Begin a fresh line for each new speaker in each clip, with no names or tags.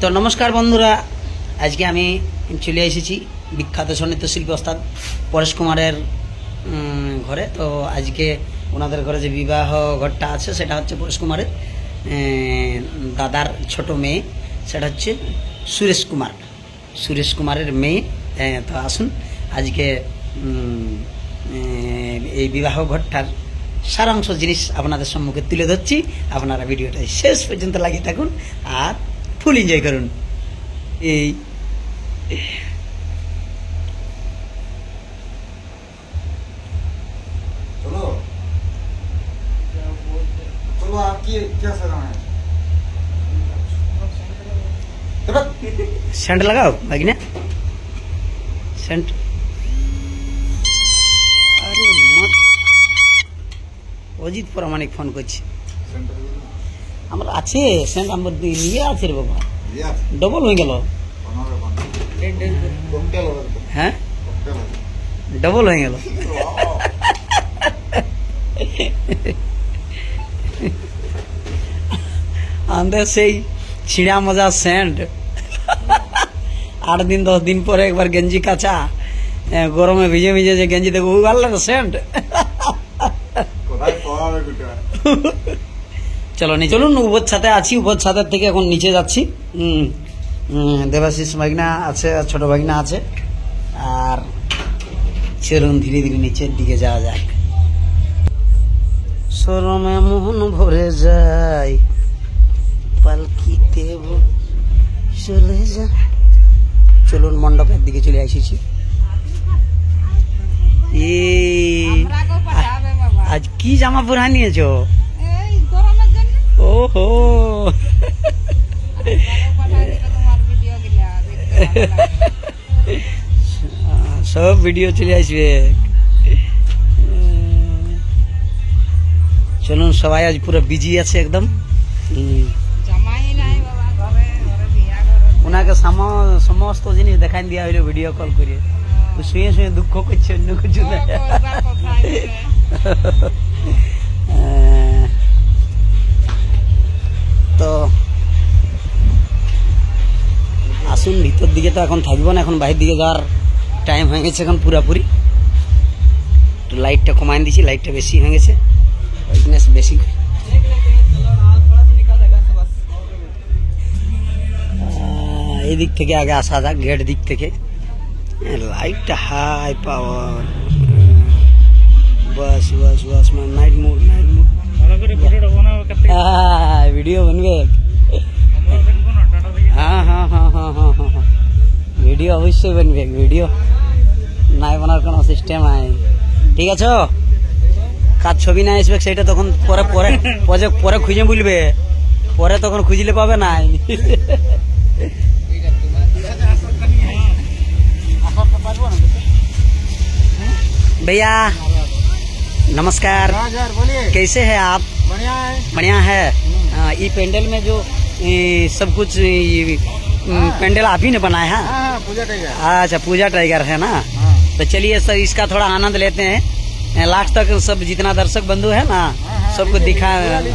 তো নমস্কার বন্ধুরা, আজকে আমি চলে এসেছি বিখ্যাত নৃত্যশিল্পী ওস্তাদ পরেশ কুমারের ঘরে। তো আজকে ওনাদের ঘরে যে বিবাহ ঘরটা আছে সেটা হচ্ছে পরেশ কুমারের দাদার ছোট মেয়ে, সেটা হচ্ছে সুরেশ কুমারের মেয়ে। তো আসুন আজকে এই বিবাহ ঘরটার সারাংশ জিনিস আপনাদের সম্মুখে তুলে ধরছি। আপনারা ভিডিওটা শেষ পর্যন্ত লাগিয়ে থাকুন আর ফুল এনজয় করুন। এই সেন্ট লাগাও বাগিনা, সেন্ট। আরে অজিত প্রামাণিক ফোন করছে, আমার আছে সেন্ট, আমার নিয়ে আছে রে বাবা, ডবল হয়ে গেল। হ্যাঁ ডবল হয়ে গেল। আমাদের সেই ছিঁড়া মজা সেন্ট, 8 দিন 10 দিন পরে একবার গেঞ্জি কাঁচা, গরমে ভিজে ভিজে যে গেঞ্জি দেখো ভালো সেন্ট। চলো চলুন, উপর ছাদে আছি, উপর ছাদের থেকে এখন নিচে যাচ্ছি। দেবাশিস ভাগনা আছে, ছোট ভাগনা আছে, আর চলুন ধীরে ধীরে নিচের দিকে যাওয়া যাক। শরমে মন ভরে যায়, পালকিতে চলে যা। চলুন মণ্ডপের দিকে চলে এসেছি। আজ কি জামা পরা নিয়েছো? ওহো সব ভিডিও চলে আসবে। চলুন, সবাই আজ পুরো বিজি আছে একদম। ওনাকে সমস্ত জিনিস দেখাই দেওয়া হইলো ভিডিও কল করে, শুয়ে শুয়ে দুঃখ করছে, অন্য কিছু না। তো আসুন, ভিতর দিকে তো এখন থাকবো না, এখন বাইরের দিকে যাওয়ার টাইম হয়ে গেছে এখন পুরাপুরি। তো লাইটটা কমাই দিয়েছি, লাইটটা বেশি হয়ে গেছে, ব্রাইটনেস বেশি। এই দিক থেকে আগে আসা যাক, গেট দিক থেকে। লাইটটা হাই পাওয়ার, বাস বাস বাস, নাইট মোড ভিডিও बनবে। হ্যাঁ হ্যাঁ হ্যাঁ হ্যাঁ হ্যাঁ হ্যাঁ, ভিডিও অবশ্যই बनবে। ভিডিও নাই বানার কোনো সিস্টেম নাই, ঠিক আছে? কার ছবি না আসবে সেটা তখন পরে পরে পরে খুঁজে বলবে, পরে তখন খুঁজলে পাবে নাই। भैया नमस्कार, कैसे हैं आप? बढ़िया है। ये पेंडल में जो सब कुछ पेंडल आप ही ने बनाया है? पूजा टाइगर। अच्छा, पूजा टाइगर है ना। तो चलिए सर, इसका थोड़ा आनंद लेते हैं। लास्ट तक सब जितना दर्शक बंधु है ना, सबको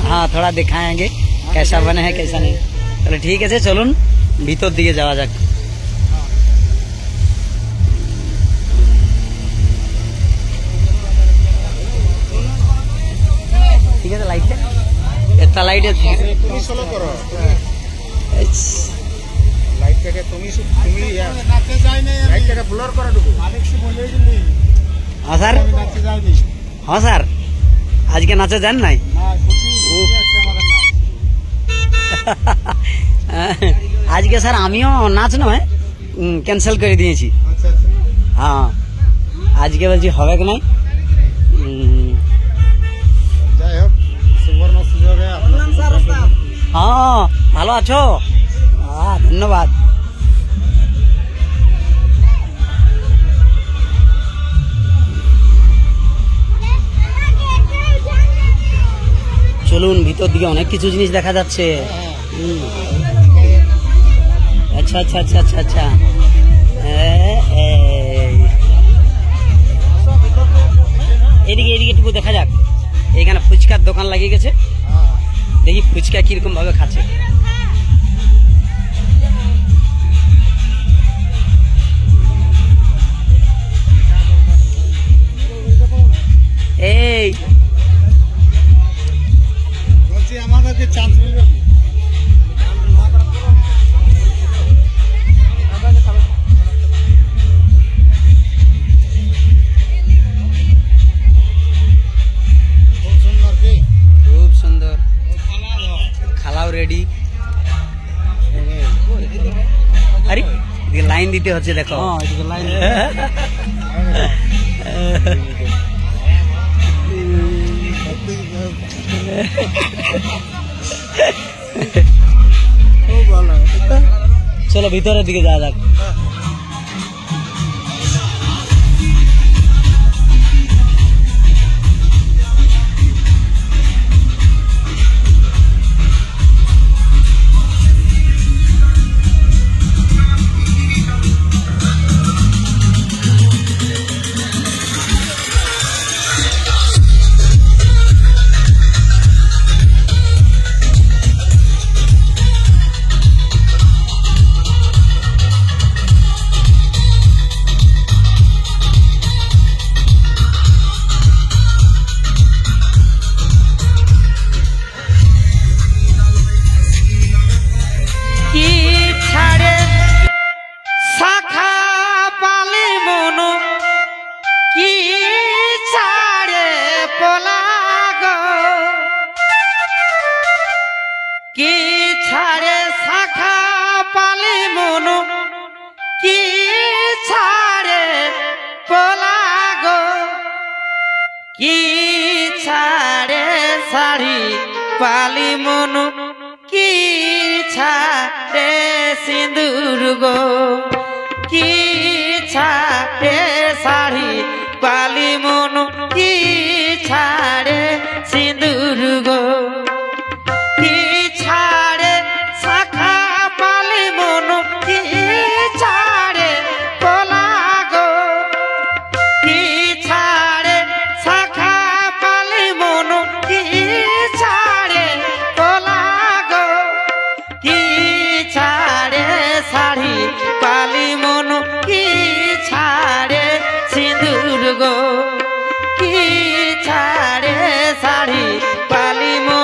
हाँ थोड़ा दिखाएंगे कैसा बने है कैसा नहीं। चलो ठीक है, चलुन भीतर दिए जावा जाक। ঠিক আছে, লাইটটা এটা লাইটে তুমি সোলো করো, লাইটটাকে তুমি নাচতে যাই না, লাইটটাকে ব্লার করে দেবো। আরেকটু বলে দিলি। হ্যাঁ স্যার, নাচতে যাইনি। হ্যাঁ স্যার, আজকে নাচে যান নাই? না, ছুটি আছে আমাদের নাচ। আজকে স্যার আমিও নাচ নয়, ক্যান্সেল করে দিয়েছি। আচ্ছা আচ্ছা, হ্যাঁ আজকে বলছি হবে কি নাই। হ্যাঁ ভালো আছো? ধন্যবাদ। চলুন, ভিতর দিকে অনেক কিছু জিনিস দেখা যাচ্ছে। আচ্ছা আচ্ছা আচ্ছা আচ্ছা আচ্ছা, এদিকে এদিকে একটু দেখা যাক। এখানে ফুচকার দোকান লাগিয়ে গেছে, দেখি ফুচকা কিরকম ভাবে খাচ্ছে। খুব সুন্দর খালাও রেডি। আরে এদিকে লাইন দিতে হচ্ছে দেখো। চলো ভিতরের দিকে যাওয়া যাক। কি ছাড়ে শাখা পালি মনু, কি ছাড়ে পলাগো, কি ছাড়ে শাড়ি পালি মনু, কি ছাড়ে সিঁদুর গো, কি ছাড়ে শাড়ি পালি মনু, কি ছাড়ে সিঁদুর গো, কি ছাড়ে শাখা পালি মনু, কি ছাড়ে পলাগো, কি ছাড়ে শাখা পালি মনু, কি ছাড়ে পলাগো, কি ছাড়ে শাড়ি পালি মনু, কি ছাড়ে সিঁদুর গো, কি ছাড়ে শাড়ি পালি মনু।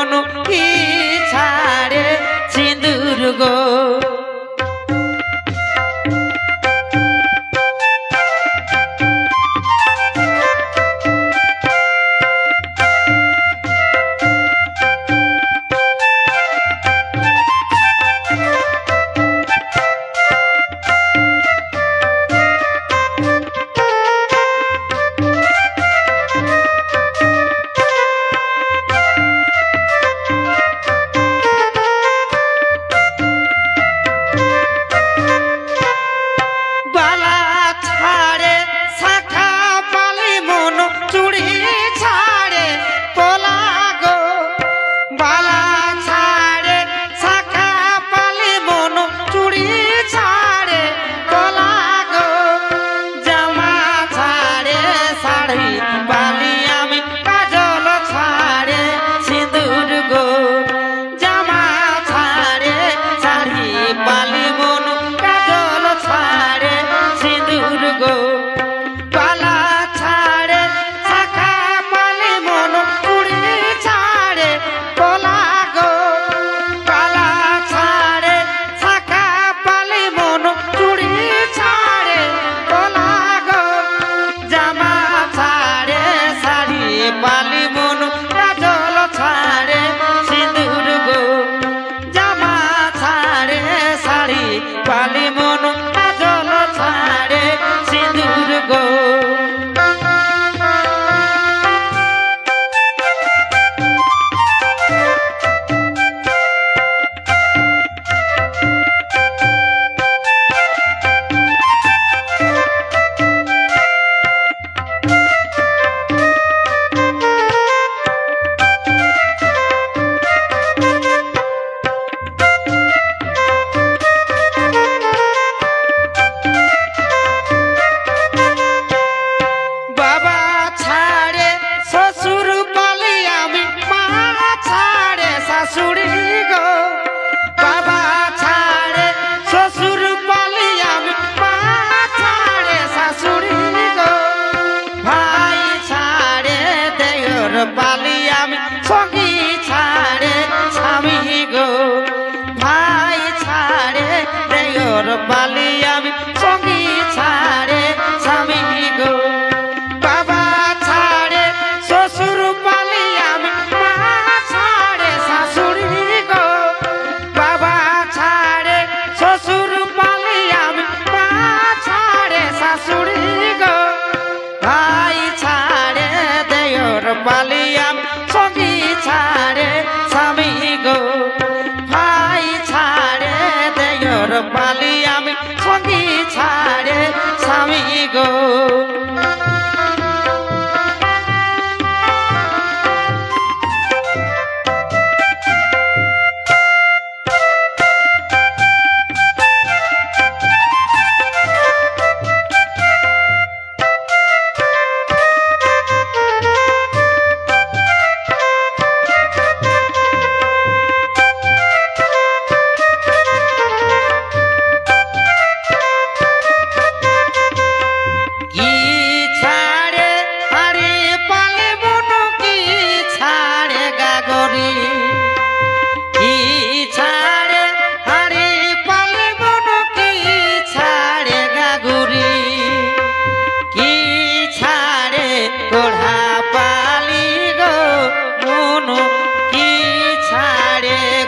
আমি সঙ্গী ছাড়ে স্বামী গো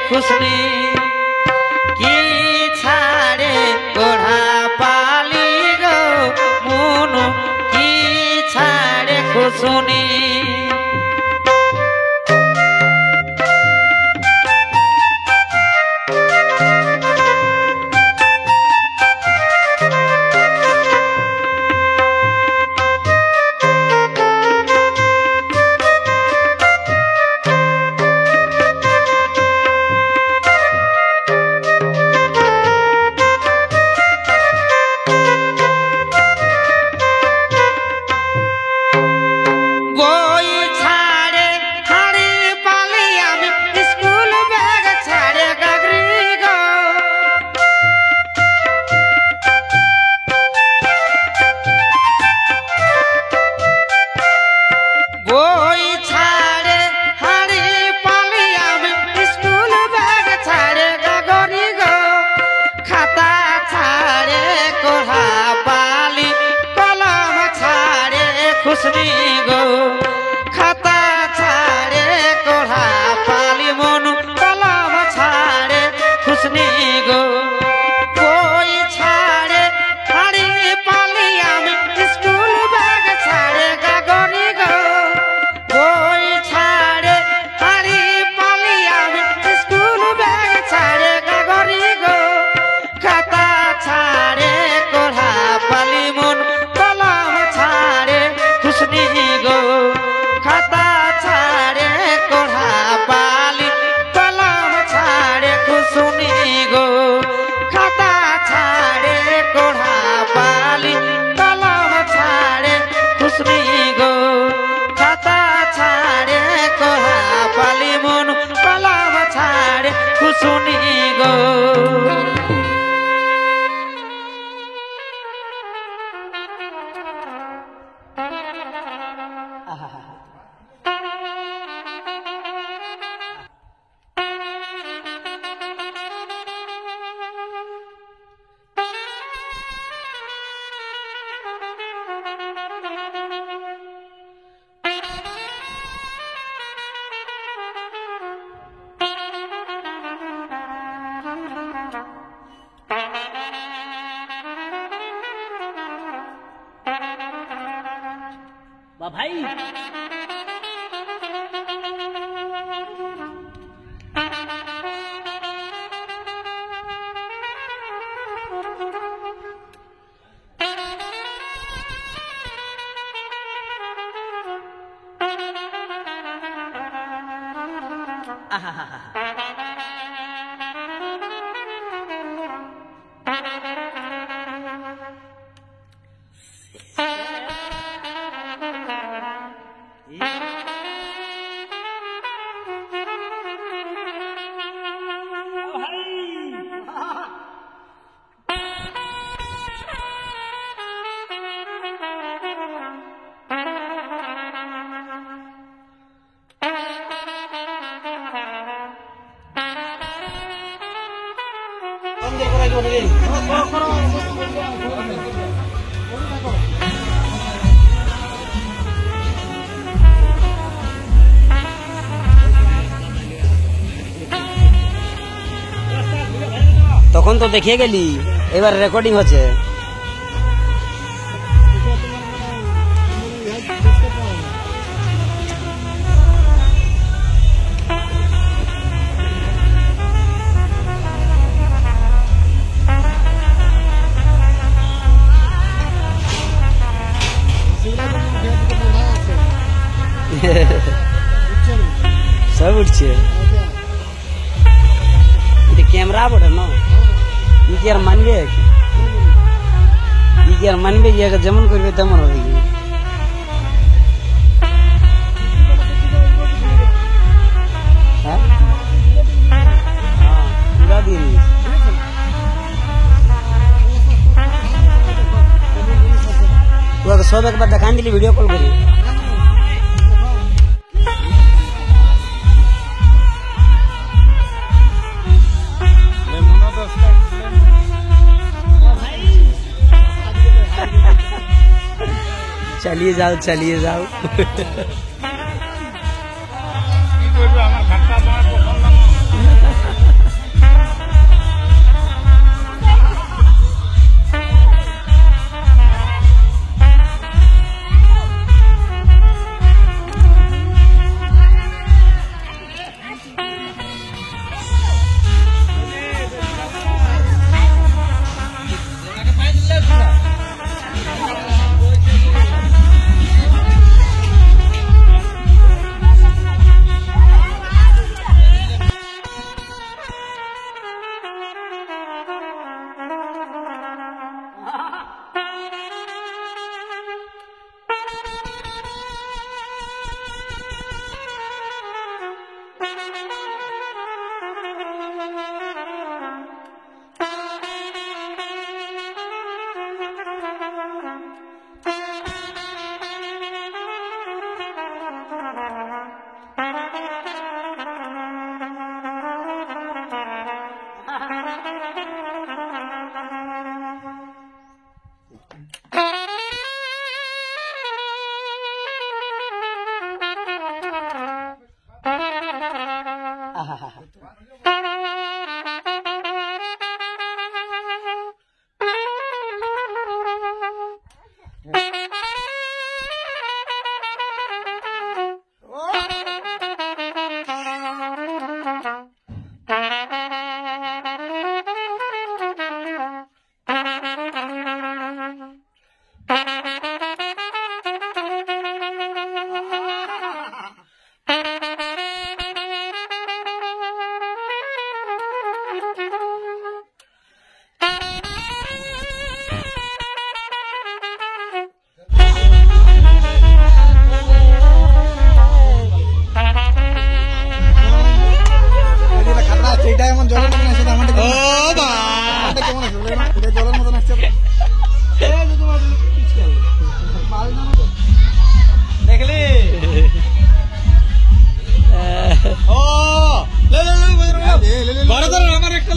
खुशनी की छाड़े कोढ़ा पाली गो मुनु की छाड़े खुशनी खुशनी गो खाता छाड़े कोढ़ा पाली मोनु कलम छाड़े खुशनी गो कोई छाड़े हरी पाली आमी स्कूल बैग छाड़े गागोरी गो कोई छाड़े हरी पाली आमी स्कूल बैग छाड़े गागोरी गो खाता छाड़े कोढ़ा पाली मोनु कलम छाड़े खुशनी गो खाता छाड़े कोढ़ा पाली कलम छाड़े खुशनी गो खाता छाड़े कोढ़ा पाली कलम छाड़े खुशनी गो खाता छाड़े कोढ़ा पाली मन कलम छाड़े खुशनी गो
भाई তখন তো দেখিয়ে গেলি, এবার রেকর্ডিং হচ্ছে। আসছে এটা ক্যামেরা বটে না ই কি আর মানবে ই কি আর মানবে ইয়াকে যেমন করবে তেমন হবে কি হ্যাঁ পুরা দিয়ে দিয়েছে তোকে সব একবার দেখান দিলি ভিডিও কল করি चलिए जाओ चलिए जाओ
ভারতের আমার একটা